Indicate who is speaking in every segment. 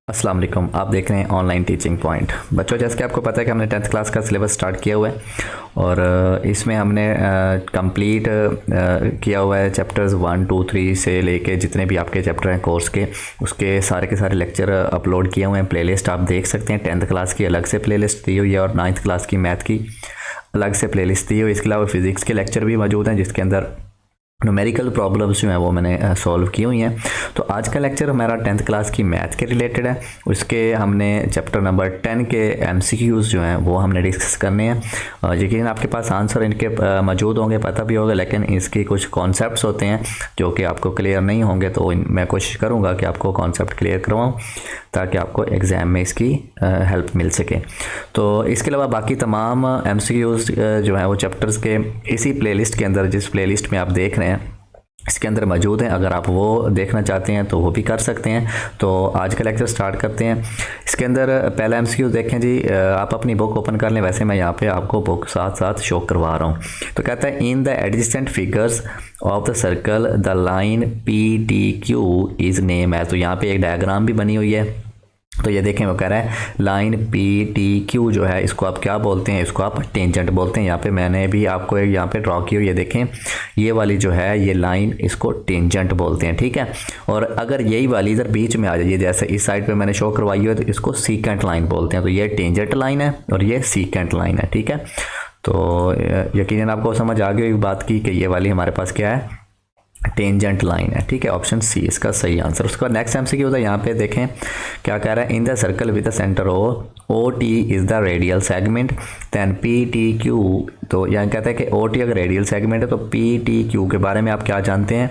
Speaker 1: अस्सलाम वालेकुम। आप देख रहे हैं ऑनलाइन टीचिंग पॉइंट। बच्चों, जैसे कि आपको पता है कि हमने 10th क्लास का सिलेबस स्टार्ट किया हुआ है और इसमें हमने कंप्लीट किया हुआ है चैप्टर्स 1 2 3 से लेके जितने भी आपके चैप्टर हैं कोर्स के, उसके सारे के सारे लेक्चर अपलोड किए हुए हैं। प्लेलिस्ट आप देख सकते हैं। 10th क्लास की अलग से प्लेलिस्ट दी हुई है और 9th क्लास की मैथ की अलग से प्लेलिस्ट दी हुई है। इसके अलावा फिज़िक्स के लेक्चर भी मौजूद हैं जिसके अंदर न्यूमेरिकल प्रॉब्लम्स जो हैं वो मैंने सॉल्व की हुई हैं। तो आज का लेक्चर हमारा 10th क्लास की मैथ के रिलेटेड है। उसके हमने चैप्टर नंबर 10 के एमसीक्यूज़ जो हैं वो हमने डिस्कस करने हैं। यकीन आपके पास आंसर इनके मौजूद होंगे, पता भी होगा, लेकिन इसके कुछ कॉन्सेप्ट्स होते हैं जो कि आपको क्लियर नहीं होंगे। तो मैं कोशिश करूँगा कि आपको कॉन्सेप्ट क्लियर करवाऊँ ताकि आपको एग्ज़ाम में इसकी हेल्प मिल सके। तो इसके अलावा बाकी तमाम एमसीक्यूज़ जो हैं वो चैप्टर्स के इसी प्लेलिस्ट के अंदर, जिस प्लेलिस्ट में आप देख रहे हैं इसके अंदर मौजूद हैं। अगर आप वो देखना चाहते हैं तो वो भी कर सकते हैं। तो आज का लेक्चर स्टार्ट करते हैं। इसके अंदर पहला एमसीक्यू देखें जी। आप अपनी बुक ओपन कर लें। वैसे मैं यहाँ पे आपको बुक साथ साथ शो करवा रहा हूँ। तो कहता है in the adjacent figures of the circle the line PDQ is name है। तो यहाँ पे एक डायग्राम भी बनी हुई है। तो ये देखें, वो कह रहा है लाइन PDQ जो है इसको आप क्या बोलते हैं? इसको आप टेंजेंट बोलते हैं। यहाँ पे मैंने भी आपको एक यहाँ पे ड्रॉ की हुई है, देखें ये वाली जो है ये लाइन, इसको टेंजेंट बोलते हैं, ठीक है। और अगर यही वाली इधर बीच में आ जाइए, जैसे इस साइड पे मैंने शो करवाई है, तो इसको सीकेंट लाइन बोलते हैं। तो ये टेंजेंट लाइन है और ये सीकेंट लाइन है, ठीक है। तो यकीनन आपको समझ आ गई बात की कि ये वाली हमारे पास क्या है, टेंजेंट लाइन है, ठीक है। ऑप्शन सी इसका सही आंसर। उसके बाद नेक्स्ट एमसीक्यू होता है। यहाँ पे देखें क्या कह रहा है, in the circle with the centre OT is the radial segment than PTQ। तो यहाँ कहता है कि OT अगर रेडियल सेगमेंट है तो PTQ के बारे में आप क्या जानते हैं?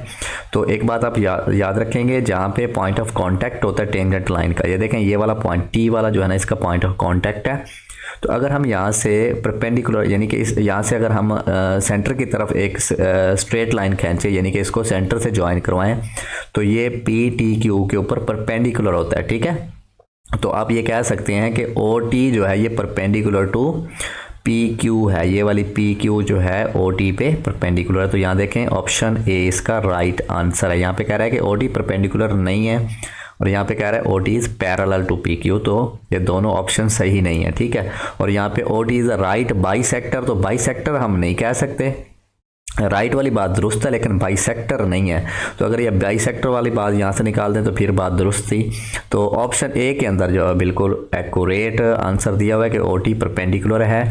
Speaker 1: तो एक बात आप याद रखेंगे, जहाँ पे पॉइंट ऑफ कॉन्टैक्ट होता है टेंजेंट लाइन का, ये देखें ये वाला पॉइंट T वाला जो है ना, इसका पॉइंट ऑफ कॉन्टैक्ट है। तो अगर हम यहाँ से परपेंडिकुलर यानी कि इस यहाँ से अगर हम सेंटर की तरफ एक स्ट्रेट लाइन खींचे, यानी कि इसको सेंटर से ज्वाइन करवाएं, तो ये PTQ के ऊपर परपेंडिकुलर होता है, ठीक है। तो आप ये कह सकते हैं कि OT जो है ये परपेंडिकुलर टू PQ है। ये वाली PQ जो है OT पे परपेंडिकुलर है। तो यहाँ देखें ऑप्शन ए इसका राइट आंसर है। यहाँ पे कह रहा है कि OT परपेंडिकुलर नहीं है और यहाँ पे कह रहा है OT is parallel to PQ। तो ये दोनों ऑप्शन सही नहीं है, ठीक है। और यहाँ पे OT is a right bisector. तो बाइसेक्टर हम नहीं कह सकते, राइट वाली बात दुरुस्त है लेकिन बाइसेक्टर नहीं है। तो अगर ये बाइसेक्टर वाली बात यहाँ से निकाल दें तो फिर बात दुरुस्त थी। तो ऑप्शन ए के अंदर जो है बिल्कुल एक्यूरेट आंसर दिया हुआ है कि OT परपेंडिकुलर है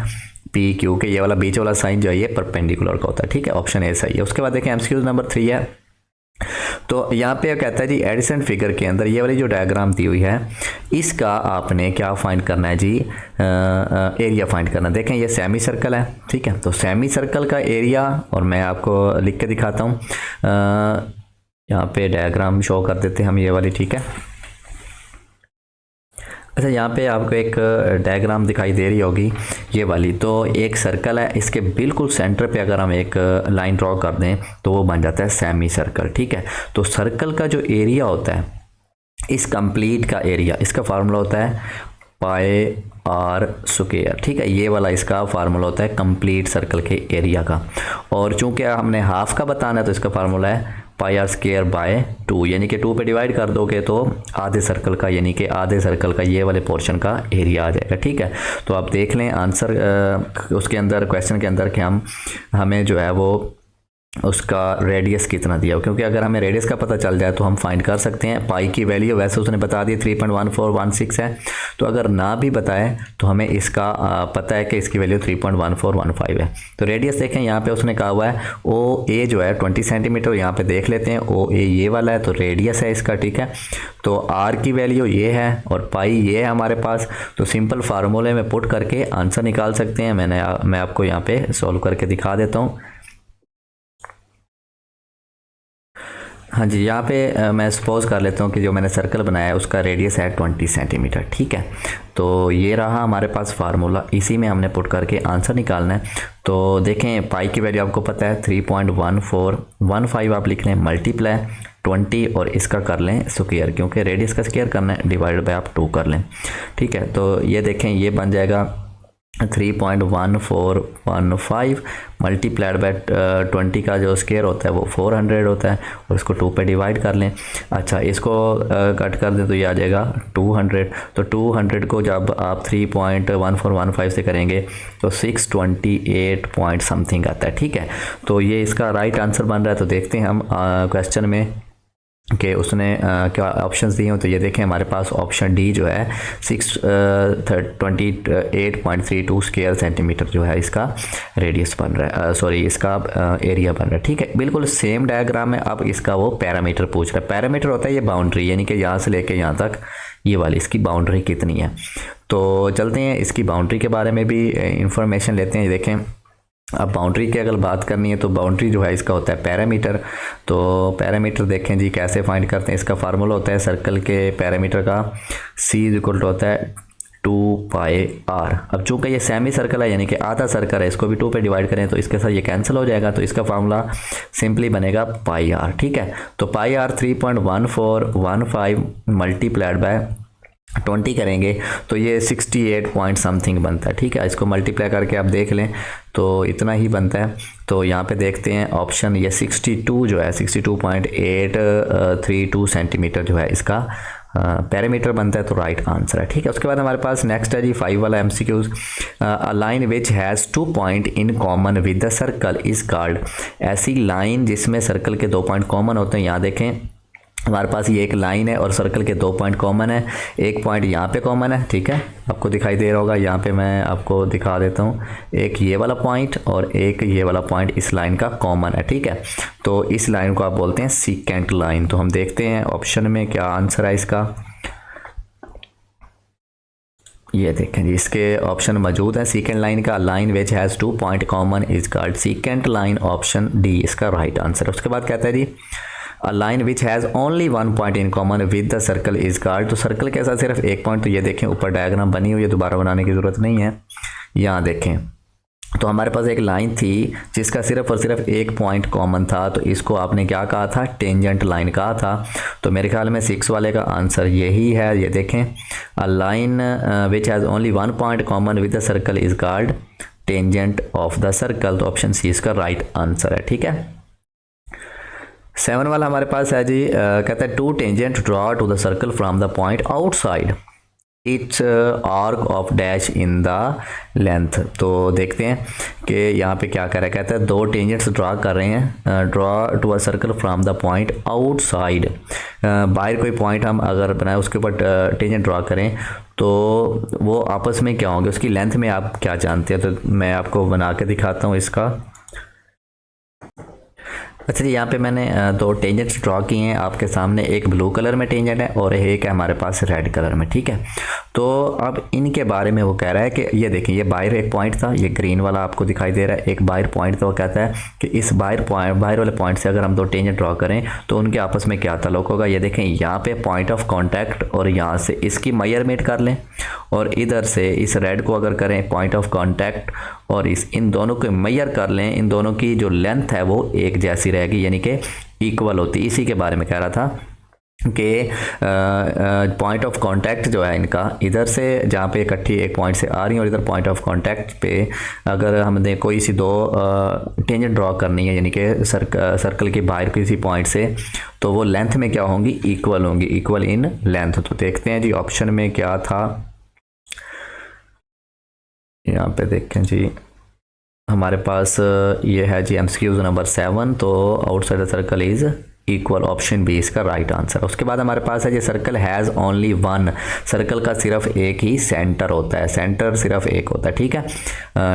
Speaker 1: PQ के। ये वाला बीच वाला साइन जो है ये परपेंडिकुलर का होता है, ठीक है। ऑप्शन ए सही है। उसके बाद देखें एमसीक्यू नंबर 3 है। तो यहाँ पे कहता है जी एडिसेंट फिगर के अंदर ये वाली जो डायग्राम दी हुई है इसका आपने क्या फाइंड करना है जी? एरिया फाइंड करना। देखें ये सेमी सर्कल है, ठीक है। तो सेमी सर्कल का एरिया, और मैं आपको लिख के दिखाता हूँ। यहाँ पे डायग्राम शो कर देते हैं हम, ये वाली, ठीक है। अच्छा, यहाँ पे आपको एक डायग्राम दिखाई दे रही होगी ये वाली। तो एक सर्कल है, इसके बिल्कुल सेंटर पे अगर हम एक लाइन ड्रॉ कर दें तो वो बन जाता है सेमी सर्कल, ठीक है। तो सर्कल का जो एरिया होता है, इस कंप्लीट का एरिया, इसका फार्मूला होता है पाई आर स्क्वायर, ठीक है। ये वाला इसका फार्मूला होता है कंप्लीट सर्कल के एरिया का। और चूंकि हमने हाफ का बताना है तो इसका फार्मूला है पाई आर स्क्वायर बाय 2, यानी कि 2 पे डिवाइड कर दोगे तो आधे सर्कल का, यानी कि आधे सर्कल का ये वाले पोर्शन का एरिया आ जाएगा, ठीक है। तो आप देख लें आंसर उसके अंदर, क्वेश्चन के अंदर कि हमें जो है वो उसका रेडियस कितना दिया हो, क्योंकि अगर हमें रेडियस का पता चल जाए तो हम फाइंड कर सकते हैं। पाई की वैल्यू वैसे उसने बता दी 3.1416 है। तो अगर ना भी बताए तो हमें इसका पता है कि इसकी वैल्यू 3.1415 है। तो रेडियस देखें यहाँ पे उसने कहा हुआ है OA जो है 20 सेंटीमीटर। यहाँ पे देख लेते हैं OA ये वाला है तो रेडियस है इसका, ठीक है। तो R की वैल्यू ये है और पाई ये है हमारे पास। तो सिंपल फार्मूले में पुट करके आंसर निकाल सकते हैं। मैं आपको यहाँ पे सॉल्व करके दिखा देता हूँ। हाँ जी, यहाँ पे मैं सपोज कर लेता हूँ कि जो मैंने सर्कल बनाया है उसका रेडियस है 20 सेंटीमीटर, ठीक है। तो ये रहा हमारे पास फार्मूला, इसी में हमने पुट करके आंसर निकालना है। तो देखें पाई की वैल्यू आपको पता है 3.1415 आप लिख लें, मल्टीप्लाई 20 और इसका कर लें स्क्वायर, क्योंकि रेडियस का स्क्वायर करना है, डिवाइड बाय आप 2 कर लें, ठीक है। तो ये देखें ये बन जाएगा 3.1415 मल्टीप्लाइड बाय 20 का जो स्केयर होता है वो 400 होता है, और इसको 2 पे डिवाइड कर लें। अच्छा, इसको कट कर दें तो ये आ जाएगा 200। तो 200 को जब आप 3.1415 से करेंगे तो 628 पॉइंट समथिंग आता है। ठीक है, तो ये इसका राइट आंसर बन रहा है। तो देखते हैं हम क्वेश्चन में कि उसने क्या ऑप्शंस दिए हो। तो ये देखें, हमारे पास ऑप्शन डी जो है 628.32 स्क्वायर सेंटीमीटर जो है इसका रेडियस बन रहा है, सॉरी इसका एरिया बन रहा है। ठीक है, बिल्कुल सेम डायग्राम है। अब इसका वो पैरामीटर पूछ रहा है। पैरामीटर होता है ये बाउंड्री, यानी कि यहाँ से लेके यहाँ तक ये वाली इसकी बाउंड्री कितनी है। तो चलते हैं इसकी बाउंड्री के बारे में भी इंफॉर्मेशन लेते हैं। देखें, अब बाउंड्री की अगर बात करनी है तो बाउंड्री जो है इसका होता है पैरामीटर। तो पैरामीटर देखें जी कैसे फाइंड करते हैं। इसका फार्मूला होता है सर्कल के पैरामीटर का, C इक्वल होता है 2πr। अब चूँकि ये सेमी सर्कल है यानी कि आधा सर्कल है, इसको भी 2 पे डिवाइड करें तो इसके साथ ये कैंसिल हो जाएगा। तो इसका फार्मूला सिंपली बनेगा πr। ठीक है, तो πr 3.1415 मल्टीप्लाइड बाय 20 करेंगे तो ये 68 पॉइंट समथिंग बनता है। ठीक है, इसको मल्टीप्लाई करके आप देख लें तो इतना ही बनता है। तो यहाँ पे देखते हैं ऑप्शन ये 62 जो है 62.832 सेंटीमीटर जो है इसका पैरामीटर बनता है, तो राइट आंसर है। ठीक है, उसके बाद हमारे पास नेक्स्ट है जी 5 वाला MCQs। A line which has 2 point in common with the circle is called. ऐसी लाइन जिसमें सर्कल के 2 पॉइंट कॉमन होते हैं। यहाँ देखें, हमारे पास ये एक लाइन है और सर्कल के 2 पॉइंट कॉमन है। एक पॉइंट यहाँ पे कॉमन है, ठीक है, आपको दिखाई दे रहा होगा। यहाँ पे मैं आपको दिखा देता हूँ, एक ये वाला पॉइंट और एक ये वाला पॉइंट इस लाइन का कॉमन है। ठीक है, तो इस लाइन को आप बोलते हैं सीकेंट लाइन। तो हम देखते हैं ऑप्शन में क्या आंसर है इसका। ये देखें जी, इसके ऑप्शन मौजूद है सीकेंट लाइन का। Line which has 2 point common is called secant line, option D इसका राइट आंसर है। उसके बाद कहता है जी a line which has only 1 point in common with the circle is called. तो सर्कल के साथ सिर्फ एक पॉइंट, तो ये देखें ऊपर डायग्राम बनी हुई है, दोबारा बनाने की ज़रूरत नहीं है। यहाँ देखें, तो हमारे पास एक लाइन थी जिसका सिर्फ और सिर्फ एक पॉइंट कॉमन था, तो इसको आपने क्या कहा था, टेंजेंट लाइन कहा था। तो मेरे ख्याल में 6 वाले का आंसर यही है। ये देखें, अ line which has only 1 point common with the circle is called tangent of the circle, तो ऑप्शन सी इसका राइट आंसर है। ठीक है, 7 वाला हमारे पास है जी, कहता है 2 tangent draw two the circle from the point outside it's arc of dash in the length. तो देखते हैं कि यहाँ पे क्या कर रहा है। कहता है 2 टेंजेंट्स ड्रॉ कर रहे हैं, draw to a circle from the point outside. बाहर कोई पॉइंट हम अगर बनाए उसके ऊपर टेंजेंट ड्रॉ करें तो वो आपस में क्या होंगे, उसकी लेंथ में आप क्या जानते हैं। तो मैं आपको बना के दिखाता हूँ इसका। अच्छा जी, यहाँ पे मैंने 2 टेंजेंट्स ड्रॉ किए हैं आपके सामने। एक ब्लू कलर में टेंजेंट है और एक है हमारे पास रेड कलर में। ठीक है, तो अब इनके बारे में वो कह रहा है कि ये देखिए, ये बाहर एक पॉइंट था, ये ग्रीन वाला आपको दिखाई दे रहा है, एक बाहर पॉइंट। तो वो कहता है कि इस बाहर वाले पॉइंट से अगर हम 2 टेंजेंट ड्रॉ करें तो उनके आपस में क्या ताल्लुक होगा। ये देखें, यहाँ पे पॉइंट ऑफ कॉन्टैक्ट और यहाँ से इसकी मेजरमेंट कर लें, और इधर से इस रेड को अगर करें पॉइंट ऑफ कॉन्टैक्ट और इन दोनों को मेजर कर लें, इन दोनों की जो लेंथ है वो एक जैसी रहेगी, यानी कि इक्वल होती। इसी के बारे में कह रहा था कि पॉइंट ऑफ कांटेक्ट जो है इनका, इधर से जहाँ पे इकट्ठी एक पॉइंट से आ रही है और इधर पॉइंट ऑफ कांटेक्ट पे अगर हमने कोई सी 2 टेंजेंट ड्रॉ करनी है, यानी कि सर्कल के बाहर किसी पॉइंट से, तो वो लेंथ में क्या होंगी, इक्वल होंगी, इक्वल इन लेंथ। तो देखते हैं जी ऑप्शन में क्या था। यहाँ पे देखें जी, हमारे पास ये है जी MCQ नंबर 7। तो outside the circle is equal, option B इसका राइट आंसर। उसके बाद हमारे पास है जी सर्कल हैज़ ओनली 1। सर्कल का सिर्फ एक ही सेंटर होता है, सेंटर सिर्फ एक होता है। ठीक है,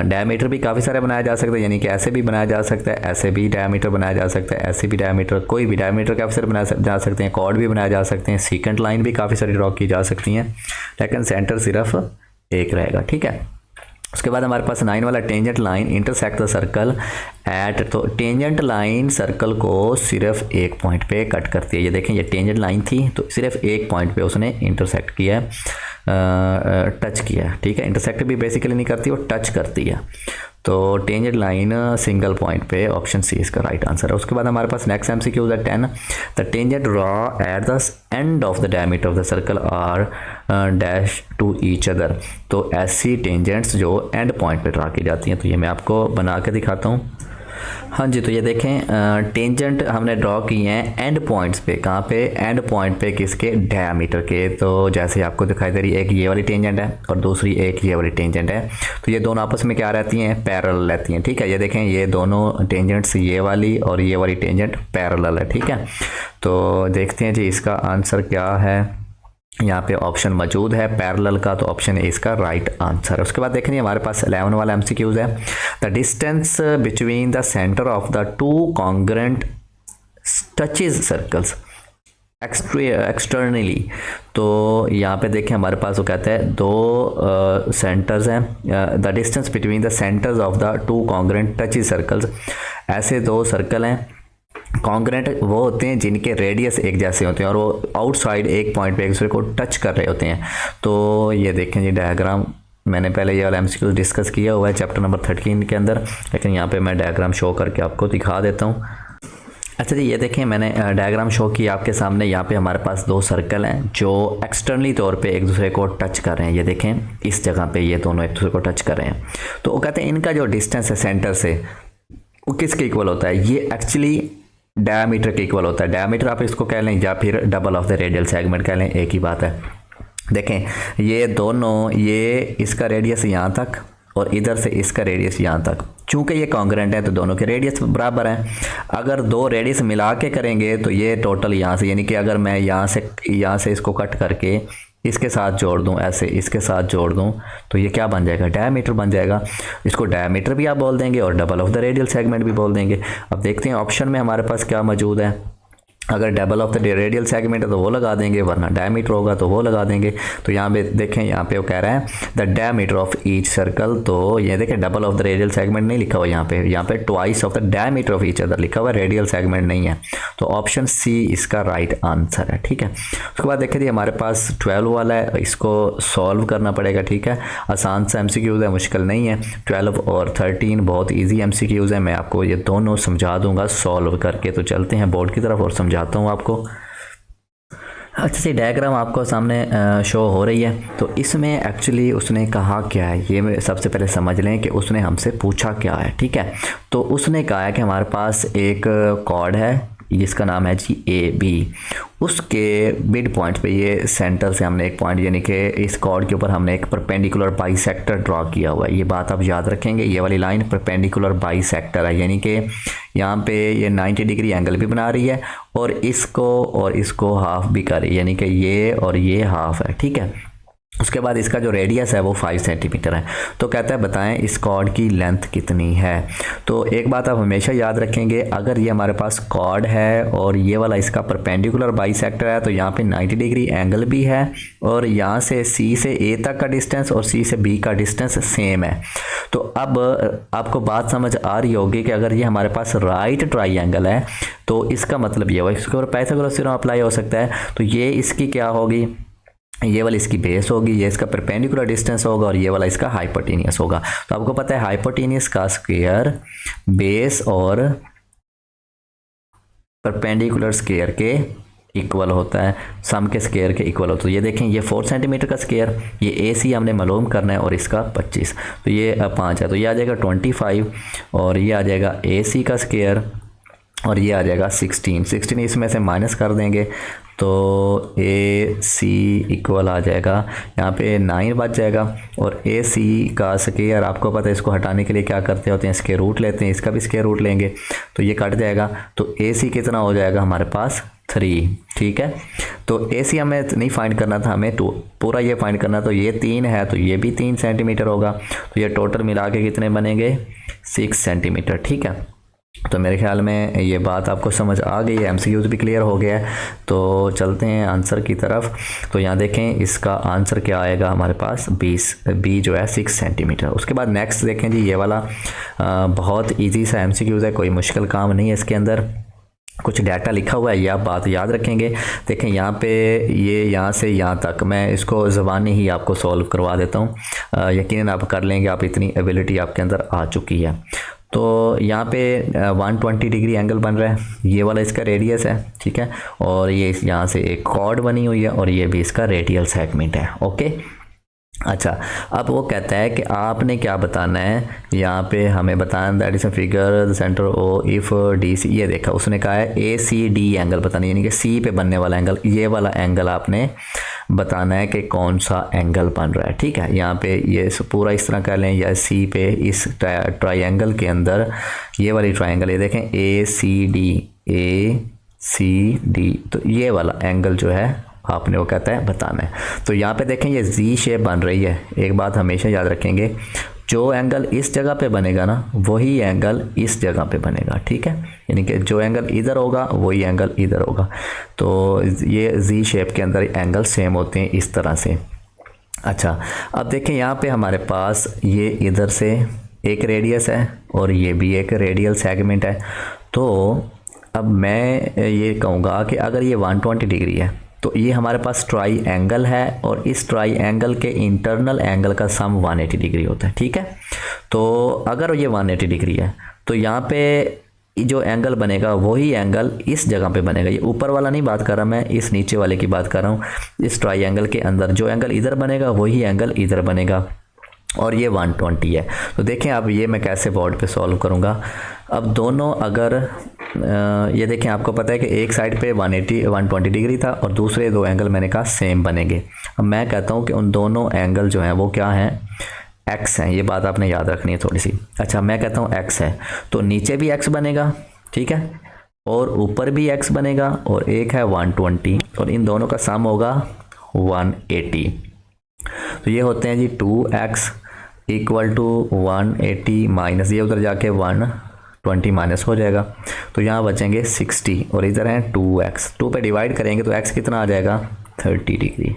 Speaker 1: डायमीटर भी काफ़ी सारे बनाया जा सकते हैं, यानी कि ऐसे भी बनाया जा सकता है, ऐसे भी डायमीटर बनाया जा सकता है, ऐसे भी डायमीटर, कोई भी डायमीटर काफ़ी सारे बनाया जा सकते हैं, कॉर्ड भी बनाया जा सकते हैं, सीकेंट लाइन भी काफ़ी सारी ड्रॉ की जा सकती हैं, लेकिन सेंटर सिर्फ एक रहेगा। ठीक है, उसके बाद हमारे पास 9 वाला tangent line intersect the circle eight. तो टेंजेंट लाइन सर्कल को सिर्फ एक पॉइंट पे कट करती है। ये देखें, ये टेंजेंट लाइन थी तो सिर्फ एक पॉइंट पे उसने इंटरसेक्ट किया है, टच किया है। ठीक है, इंटरसेक्ट भी बेसिकली नहीं करती, वो टच करती है। तो टेंजेंट लाइन सिंगल पॉइंट पे ऑप्शन सी इसका राइट आंसर है। उसके बाद हमारे पास नेक्स्ट एमसीक्यू है 10, the tangent draw at the end of the diameter of the circle are dash to each other. तो ऐसी टेंजेंट्स जो एंड पॉइंट पे ड्रा की जाती हैं, तो ये मैं आपको बना के दिखाता हूँ। हाँ जी, तो ये देखें टेंजेंट हमने ड्रॉ किए हैं एंड पॉइंट्स पे। कहाँ पे? एंड पॉइंट पे किसके? डायमीटर के। तो जैसे आपको दिखाई दे रही है, एक ये वाली टेंजेंट है और दूसरी एक ये वाली टेंजेंट है। तो ये दोनों आपस में क्या रहती हैं? पैरेलल रहती हैं। ठीक है, ये देखें ये दोनों टेंजेंट्स, ये वाली और ये वाली टेंजेंट पैरेलल है। ठीक है, तो देखते हैं जी इसका आंसर क्या है। यहाँ पे ऑप्शन मौजूद है पैरेलल का, तो ऑप्शन ए इसका राइट आंसर है। उसके बाद देखेंगे हमारे पास 11 वाला एमसीक्यूज है। The distance between the centre of the two congruent touches circles externally. तो यहाँ पे देखें हमारे पास वो कहता है दो सेंटर्स हैं। The distance between the centres of the two congruent touches circles, ऐसे दो सर्कल हैं। कॉन्ग्रेंट वो होते हैं जिनके रेडियस एक जैसे होते हैं और वो आउटसाइड एक पॉइंट पे एक दूसरे को टच कर रहे होते हैं। तो ये देखें जी डायग्राम, मैंने पहले ये वाला एमसीक्यू डिस्कस किया हुआ है चैप्टर नंबर 13 के अंदर, लेकिन यहाँ पे मैं डायग्राम शो करके आपको दिखा देता हूँ। अच्छा जी, ये देखें मैंने डायग्राम शो किया आपके सामने। यहाँ पे हमारे पास दो सर्कल हैं जो एक्सटर्नली तौर पे एक दूसरे को टच कर रहे हैं। ये देखें इस जगह पे ये दोनों एक दूसरे को टच कर रहे हैं। तो वो कहते हैं इनका जो डिस्टेंस है सेंटर से वो किसके इक्वल होता है? ये एक्चुअली डायमीटर के इक्वल होता है। डायमीटर आप इसको कह लें या फिर double of the radial segment कह लें, एक ही बात है। देखें ये दोनों, ये इसका रेडियस यहाँ तक और इधर से इसका रेडियस यहाँ तक, चूंकि ये कॉन्ग्रेंट है तो दोनों के रेडियस बराबर हैं। अगर दो रेडियस मिला के करेंगे तो ये टोटल यहाँ से, यानी कि अगर मैं यहाँ से इसको कट करके इसके साथ जोड़ दूं, ऐसे इसके साथ जोड़ दूं, तो ये क्या बन जाएगा? डायमीटर बन जाएगा। इसको डायमीटर भी आप बोल देंगे और double of the radial segment भी बोल देंगे। अब देखते हैं ऑप्शन में हमारे पास क्या मौजूद है। अगर double of the radial segment है तो वो लगा देंगे, वरना डायमीटर होगा तो वो लगा देंगे। तो यहाँ पे देखें, यहाँ पे वो कह रहा है the diameter of each circle. तो ये देखें double of the radial segment नहीं लिखा हुआ यहाँ पे twice of the diameter of each other लिखा हुआ है, रेडियल सेगमेंट नहीं है। तो ऑप्शन सी इसका राइट आंसर है। ठीक है, उसके बाद देखिए हमारे पास 12 वाला है, इसको सॉल्व करना पड़ेगा। ठीक है, आसान सा एमसीक्यूज है, मुश्किल नहीं है। 12 और 13 बहुत ईजी एमसीक्यूज है, मैं आपको ये दोनों समझा दूंगा सॉल्व करके। तो चलते हैं बोर्ड की तरफ और समझाता हूँ आपको। अच्छा सी डायग्राम आपको सामने शो हो रही है। तो इसमें एक्चुअली उसने कहा क्या है, ये सबसे पहले समझ लें कि उसने हमसे पूछा क्या है। ठीक है, तो उसने कहा है कि हमारे पास एक कॉर्ड है जिसका नाम है जी AB। उसके मिड पॉइंट पे ये सेंटर से हमने एक पॉइंट, यानी कि इस कॉर्ड के ऊपर हमने एक परपेंडिकुलर बाइसेक्टर ड्रॉ किया हुआ है। ये बात आप याद रखेंगे, ये वाली लाइन परपेंडिकुलर बाइसेक्टर है, यानी कि यहाँ पे ये 90 डिग्री एंगल भी बना रही है और इसको हाफ भी कर रही है, यानी कि ये और ये हाफ है। ठीक है, उसके बाद इसका जो रेडियस है वो 5 सेंटीमीटर है। तो कहता है बताएं इस कॉर्ड की लेंथ कितनी है। तो एक बात आप हमेशा याद रखेंगे, अगर ये हमारे पास कॉर्ड है और ये वाला इसका परपेंडिकुलर बाइसेक्टर है तो यहाँ पे 90 डिग्री एंगल भी है और यहाँ से C से A तक का डिस्टेंस और C से B का डिस्टेंस सेम है। तो अब आपको बात समझ आ रही होगी कि अगर ये हमारे पास राइट ट्राइंगल है तो इसका मतलब ये हुआ, इसके ऊपर पाइथागोरस थ्योरम अप्लाई हो सकता है। तो ये इसकी क्या होगी, ये वाली इसकी बेस होगी, ये इसका परपेंडिकुलर डिस्टेंस होगा और ये वाला इसका हाइपोटेनियस होगा। तो आपको पता है हाइपोटेनियस का स्क्वायर बेस और परपेंडिकुलर स्क्वायर के इक्वल होता है, सम के स्क्वायर के इक्वल होता है। तो ये देखें ये 4 सेंटीमीटर का स्क्वायर, ये AC हमने मालूम करना है और इसका 25, तो ये 5 है, तो ये आ जाएगा 25 और ये आ जाएगा AC का स्क्वायर और ये आ जाएगा 16 इसमें से माइनस कर देंगे तो AC इक्वल आ जाएगा यहाँ पे 9 बच जाएगा और AC का स्क्वायर आपको पता है इसको हटाने के लिए क्या करते होते हैं, स्क्वायर रूट लेते हैं, इसका भी स्क्वायर रूट लेंगे तो ये कट जाएगा। तो AC कितना हो जाएगा हमारे पास 3। ठीक है, तो AC हमें नहीं फाइंड करना था, हमें पूरा ये फाइंड करना, तो ये 3 है तो ये भी 3 सेंटीमीटर होगा। तो ये टोटल मिला के कितने बनेंगे 6 सेंटीमीटर। ठीक है, तो मेरे ख्याल में ये बात आपको समझ आ गई है, MCQs भी क्लियर हो गया है। तो चलते हैं आंसर की तरफ। तो यहाँ देखें इसका आंसर क्या आएगा हमारे पास B जो है 6 सेंटीमीटर। उसके बाद नेक्स्ट देखें जी, ये वाला बहुत इजी सा MCQs है, कोई मुश्किल काम नहीं है इसके अंदर। कुछ डाटा लिखा हुआ है, ये आप बात याद रखेंगे। देखें यहाँ पे ये यहाँ से यहाँ तक मैं इसको ज़बानी ही आपको सॉल्व करवा देता हूँ, यकीनन आप कर लेंगे, आप इतनी एबिलिटी आपके अंदर आ चुकी है। तो यहाँ पे 120 डिग्री एंगल बन रहा है, ये वाला इसका रेडियस है, ठीक है, और ये यहाँ से एक कॉर्ड बनी हुई है और ये भी इसका रेडियल सेगमेंट है। ओके, अच्छा, अब वो कहता है कि आपने क्या बताना है, यहाँ पे हमें बताना that is figure the centre O if D C, ये देखा उसने कहा है ए सी डी एंगल बताना, यानी कि सी पे बनने वाला एंगल, ये वाला एंगल आपने बताना है कि कौन सा एंगल बन रहा है। ठीक है, यहाँ पे ये पूरा इस तरह कर लें, या सी पे इस ट्राइंगल के अंदर ये वाली ट्राइंगल, ये देखें ए सी डी, तो ये वाला एंगल जो है आपने वो कहता है बताना है। तो यहाँ पे देखें ये जी शेप बन रही है। एक बात हमेशा याद रखेंगे, जो एंगल इस जगह पे बनेगा ना वही एंगल इस जगह पे बनेगा। ठीक है, यानी कि जो एंगल इधर होगा वही एंगल इधर होगा। तो ये जी शेप के अंदर एंगल सेम होते हैं इस तरह से। अच्छा, अब देखें यहाँ पे हमारे पास ये इधर से एक रेडियस है और ये भी एक रेडियल सेगमेंट है। तो अब मैं ये कहूँगा कि अगर ये 120 डिग्री है तो ये हमारे पास ट्राई एंगल है और इस ट्राई एंगल के इंटरनल एंगल का सम 180 डिग्री होता है। ठीक है, तो अगर ये 180 डिग्री है तो यहाँ पे जो एंगल बनेगा वही एंगल इस जगह पे बनेगा। ये ऊपर वाला नहीं बात कर रहा मैं, इस नीचे वाले की बात कर रहा हूँ। इस ट्राई एंगल के अंदर जो एंगल इधर बनेगा वही एंगल इधर बनेगा और ये 120 है। तो देखें अब ये मैं कैसे बोर्ड पे सॉल्व करूँगा। अब दोनों अगर ये देखें, आपको पता है कि एक साइड पे 120 डिग्री था और दूसरे दो एंगल मैंने कहा सेम बनेंगे। अब मैं कहता हूँ कि उन दोनों एंगल जो हैं वो क्या हैं, एक्स हैं। ये बात आपने याद रखनी है थोड़ी सी। अच्छा, मैं कहता हूँ एक्स है तो नीचे भी एक्स बनेगा, ठीक है, और ऊपर भी एक्स बनेगा, और एक है 120 और इन दोनों का सम होगा 180। तो ये होते हैं जी 2x इक्वल टू 180 माइनस ये उधर जाके 120 माइनस हो जाएगा, तो यहाँ बचेंगे 60 और इधर है 2x। 2 पे डिवाइड करेंगे तो x कितना आ जाएगा 30 डिग्री।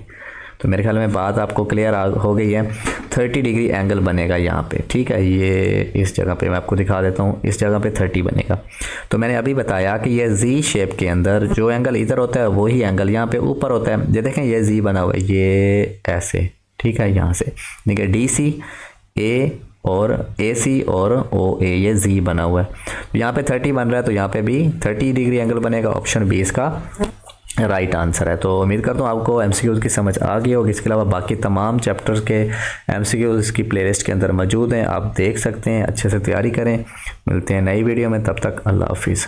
Speaker 1: तो मेरे ख्याल में बात आपको क्लियर हो गई है। 30 डिग्री एंगल बनेगा यहाँ पे। ठीक है, ये इस जगह पे मैं आपको दिखा देता हूँ, इस जगह पे 30 बनेगा। तो मैंने अभी बताया कि ये जी शेप के अंदर जो एंगल इधर होता है वही एंगल यहाँ पे ऊपर होता है। ये देखें ये जी बना हुआ है, ये ऐसे, ठीक है, यहाँ से देखिए डी सी ए और ए सी और ओ ए, ये जी बना हुआ है। यहाँ पे 30 बन रहा है तो यहाँ पे भी 30 डिग्री एंगल बनेगा। ऑप्शन बी इसका राइट आंसर है। तो उम्मीद करता हूँ आपको एमसीक्यूज़ की समझ आ गई होगी। इसके अलावा बाकी तमाम चैप्टर्स के एमसीक्यूज़ की प्लेलिस्ट के अंदर मौजूद हैं, आप देख सकते हैं। अच्छे से तैयारी करें। मिलते हैं नई वीडियो में, तब तक अल्लाह हाफिज़।